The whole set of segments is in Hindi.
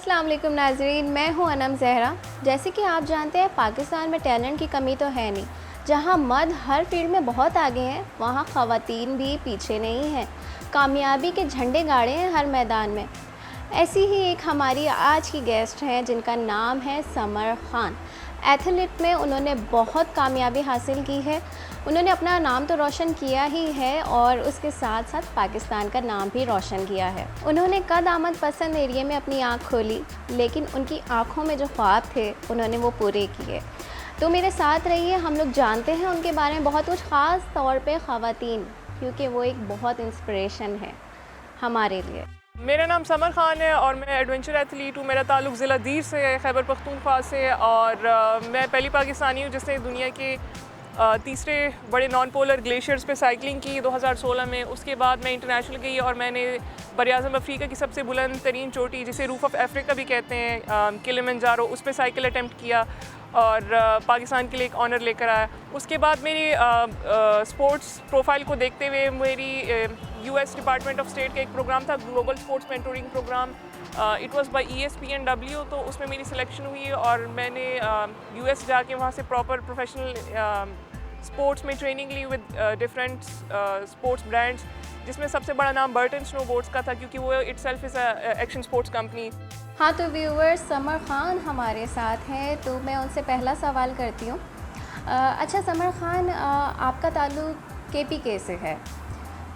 अस्सलाम वालेकुम नाज़रीन, मैं हूं अनम ज़हरा। जैसे कि आप जानते हैं पाकिस्तान में टैलेंट की कमी तो है नहीं। जहां मर्द हर फील्ड में बहुत आगे हैं, वहां ख़वातीन भी पीछे नहीं हैं। कामयाबी के झंडे गाड़े हैं हर मैदान में। ऐसी ही एक हमारी आज की गेस्ट हैं जिनका नाम है समर खान। एथलीट में उन्होंने बहुत कामयाबी हासिल की है। उन्होंने अपना नाम तो रोशन किया ही है और उसके साथ साथ पाकिस्तान का नाम भी रोशन किया है। उन्होंने कद आमद पसंद एरिया में अपनी आँख खोली, लेकिन उनकी आँखों में जो ख्वाब थे उन्होंने वो पूरे किए। तो मेरे साथ रहिए, हम लोग जानते हैं उनके बारे में बहुत कुछ, ख़ास तौर पे ख़वातीन, क्योंकि वो एक बहुत इंस्पिरेशन है हमारे लिए। मेरा नाम समर खान है और मैं एडवेंचर एथलीट हूँ। मेरा ताल्लुक़ ज़िला दीर से है, खैबर पख्तूनख्वा से, और मैं पहली पाकिस्तानी हूँ जिसने दुनिया के तीसरे बड़े नॉन पोलर ग्लेशियर्स पे साइकिलिंग की 2016 में। उसके बाद मैं इंटरनेशनल गई और मैंने बरआज़म अफ्रीका की सबसे बुलंद तरीन चोटी, जिसे रूफ़ ऑफ अफ्रीका भी कहते हैं, किलिमंजारो, उस पर साइकिल अटैम्प्ट किया और पाकिस्तान के लिए एक ऑनर लेकर आया। उसके बाद मेरी स्पोर्ट्स प्रोफाइल को देखते हुए मेरी US डिपार्टमेंट ऑफ स्टेट का एक प्रोग्राम था, global sports mentoring program. It was by ESPNW, तो उसमें मेरी सिलेक्शन हुई और मैंने US जाके वहाँ से प्रॉपर प्रोफेशनल स्पोर्ट्स में ट्रेनिंग ली विद डिफरेंट स्पोर्ट्स ब्रांड्स, जिसमें सबसे बड़ा नाम बर्टन स्नोबोर्ड्स का था, क्योंकि वो itself is action sports company. हाँ, तो व्यूअर्स, समर खान हमारे साथ हैं, तो मैं उनसे पहला सवाल करती हूँ। अच्छा समर खान, आपका ताल्लुक़ KPK से है,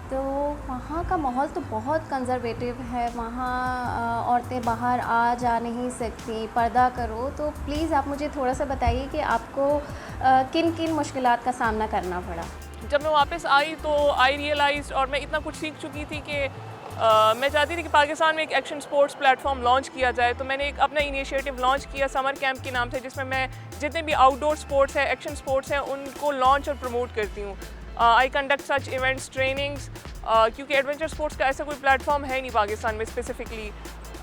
तो वहाँ का माहौल तो बहुत कंजर्वेटिव है। वहाँ औरतें बाहर आ जा नहीं सकती, पर्दा करो। तो प्लीज़ आप मुझे थोड़ा सा बताइए कि आपको किन किन मुश्किलात का सामना करना पड़ा। जब मैं वापस आई तो आई रियलाइज, और मैं इतना कुछ सीख चुकी थी कि मैं चाहती थी कि पाकिस्तान में एक एक्शन स्पोर्ट्स प्लेटफॉर्म लॉन्च किया जाए। तो मैंने एक अपना इनिशिएटिव लॉन्च किया समर कैंप के नाम से, जिसमें मैं जितने भी आउटडोर स्पोर्ट्स हैं, एक्शन स्पोर्ट्स हैं, उनको लॉन्च और प्रमोट करती हूँ। आई कंडक्ट सच इवेंट्स, ट्रेनिंग्स, क्योंकि एडवेंचर स्पोर्ट्स का ऐसा कोई प्लेटफॉर्म है नहीं पाकिस्तान में स्पेसिफिकली।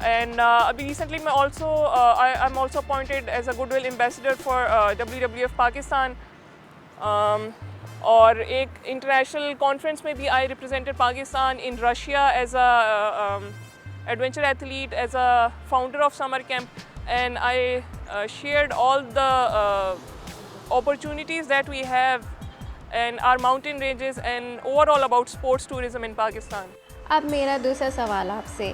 एंड अभी रिसेंटली मैं I am also appointed as a goodwill ambassador for WWF Pakistan, और एक इंटरनेशनल कॉन्फ्रेंस में भी I represented Pakistan in Russia as a adventure athlete, as a founder of summer camp, and I shared all the opportunities that we have and our mountain ranges and overall about sports tourism in Pakistan. अब मेरा दूसरा सवाल आपसे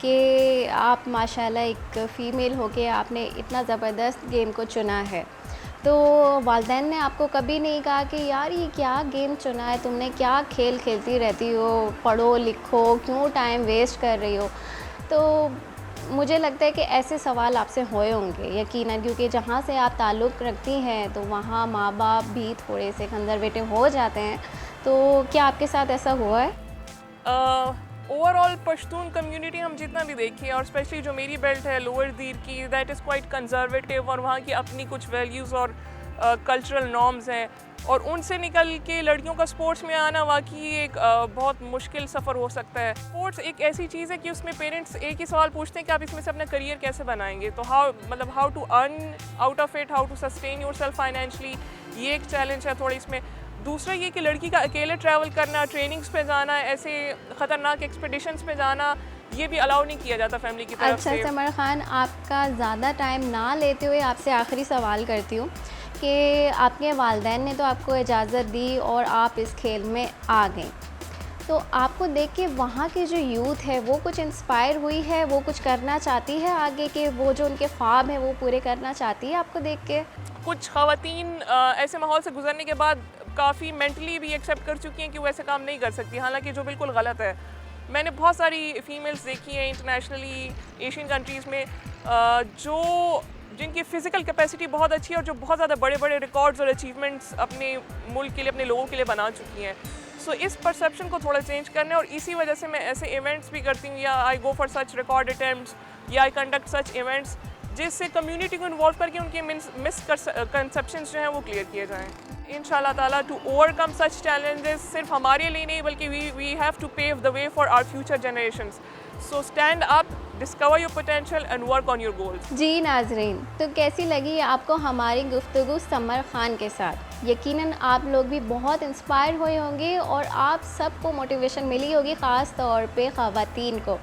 कि आप माशाल्लाह एक फ़ीमेल होके आपने इतना ज़बरदस्त गेम को चुना है, तो वालिदैन ने आपको कभी नहीं कहा कि यार ये क्या गेम चुना है तुमने, क्या खेल खेलती रहती हो, पढ़ो लिखो, क्यों टाइम वेस्ट कर रही हो? तो मुझे लगता है कि ऐसे सवाल आपसे हुए होंगे यकीनन, क्योंकि जहाँ से आप ताल्लुक़ रखती हैं तो वहाँ माँ बाप भी थोड़े से कंजर्वेटिव हो जाते हैं। तो क्या आपके साथ ऐसा हुआ है? ओवरऑल पश्तून कम्युनिटी हम जितना भी देखें, और स्पेशली जो मेरी बेल्ट है लोअर दीर की, दैट इज़ क्वाइट कंजर्वेटिव, और वहाँ की अपनी कुछ वैल्यूज़ और कल्चरल नॉर्म्स हैं, और उनसे निकल के लड़कियों का स्पोर्ट्स में आना वाकई एक बहुत मुश्किल सफ़र हो सकता है। स्पोर्ट्स एक ऐसी चीज़ है कि उसमें पेरेंट्स एक ही सवाल पूछते हैं कि आप इसमें से अपना करियर कैसे बनाएंगे। तो how to earn out of it, how to sustain yourself financially, ये एक चैलेंज है थोड़ी इसमें। दूसरा ये कि लड़की का अकेले ट्रैवल करना, ट्रेनिंग्स पे जाना, ऐसे ख़तरनाक एक्सपीडिशंस पे जाना, ये भी अलाउ नहीं किया जाता फैमिली की तरफ से। अच्छा समर खान, आपका ज़्यादा टाइम ना लेते हुए आपसे आखिरी सवाल करती हूँ कि आपके वालिदैन ने तो आपको इजाज़त दी और आप इस खेल में आ गई, तो आपको देख के वहाँ की जो यूथ है वो कुछ इंस्पायर हुई है, वो कुछ करना चाहती है आगे के, वो जो उनके ख्वाब हैं वो पूरे करना चाहती है आपको देख के? कुछ ख़वातीन ऐसे माहौल से गुजरने के बाद काफ़ी मेंटली भी एक्सेप्ट कर चुकी हैं कि वो ऐसे काम नहीं कर सकती, हालांकि जो बिल्कुल गलत है। मैंने बहुत सारी फ़ीमेल्स देखी हैं इंटरनेशनली, एशियन कंट्रीज़ में, जो जिनकी फ़िज़िकल कैपेसिटी बहुत अच्छी है और जो बहुत ज़्यादा बड़े बड़े रिकॉर्ड्स और अचीवमेंट्स अपने मुल्क के लिए, अपने लोगों के लिए बना चुकी हैं। सो इस परसेप्शन को थोड़ा चेंज करना है, और इसी वजह से मैं ऐसे इवेंट्स भी करती हूँ, या I go for such record attempts, या आई कंडक्ट सच इवेंट्स, जिससे कम्युनिटी को इन्वॉल्व करके उनके मिसकंसेप्शंस जो हैं वो क्लियर किए जाएँ। इंशाल्लाह ताला टू ओवरकम सच चैलेंजेस सिर्फ हमारे लिए नहीं, बल्कि we have to pave the way for our future generations. So stand up, discover your potential and work on your goals. जी नाजरीन, तो कैसी लगी आपको हमारी गुफ्तगू समर खान के साथ? यकीनन आप लोग भी बहुत इंस्पायर हुए होंगे और आप सबको मोटिवेशन मिली होगी, ख़ास तौर पे ख़वातीन को।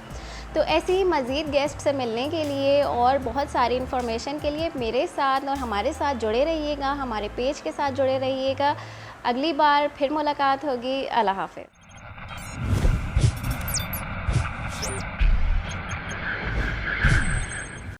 तो ऐसी ही मज़ीद गेस्ट से मिलने के लिए और बहुत सारी इन्फॉर्मेशन के लिए मेरे साथ और हमारे साथ जुड़े रहिएगा, हमारे पेज के साथ जुड़े रहिएगा। अगली बार फिर मुलाकात होगी। अल्लाह हाफ़िज़।